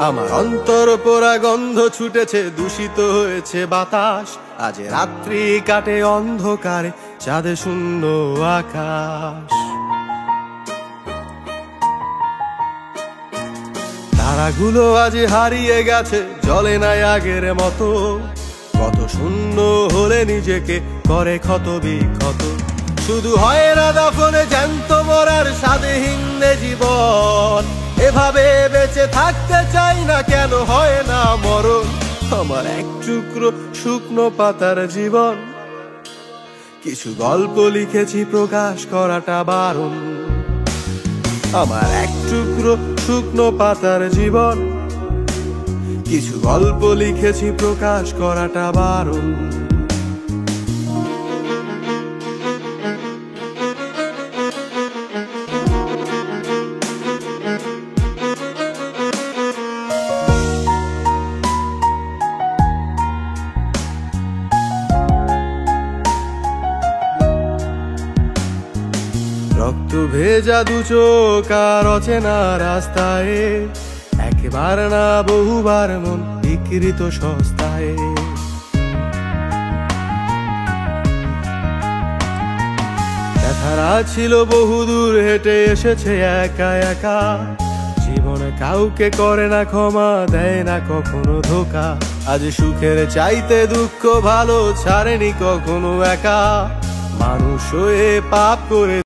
আমার অন্তর পোড়া গন্ধ ছুটেছে, দূষিত হয়েছে বাতাস। আজ রাত্রি কাটে অন্ধকারে, চাঁদে শূন্য আকাশ। তারাগুলো আজ হারিয়ে গেছে, জ্বলে নাই আগের মতো। কত শূন্য হলে নিজেকে করে ক্ষত বিক্ষত। শুধু হয় না দফনে জ্যান্ত মরার স্বাদহীন জীবন। এভাবে বেঁচে থাকতে চাই না, কেন হয় না মরণ? আমার এক টুকরো শুকনো পাতার জীবন। কিছু গল্প লিখেছি, প্রকাশ করাটা বারণ। আমার এক টুকরো শুকনো পাতার জীবন। কিছু গল্প লিখেছি, প্রকাশ করাটা বারণ। রক্ত ভেজা দু চোখ আর অচেনা রাস্তায়, একবার না বহুবার মন বিকৃত সস্তায়। ব্যথারা ছিল বহুদূর হেঁটে এসেছে একা একা। জীবনে কাউকে করে না ক্ষমা, দেয় না কখনো ধোকা। আজ সুখের চাইতে দুঃখ ভালো, ছাড়েনি কখনো একা। মানুষ হয়ে পাপ করে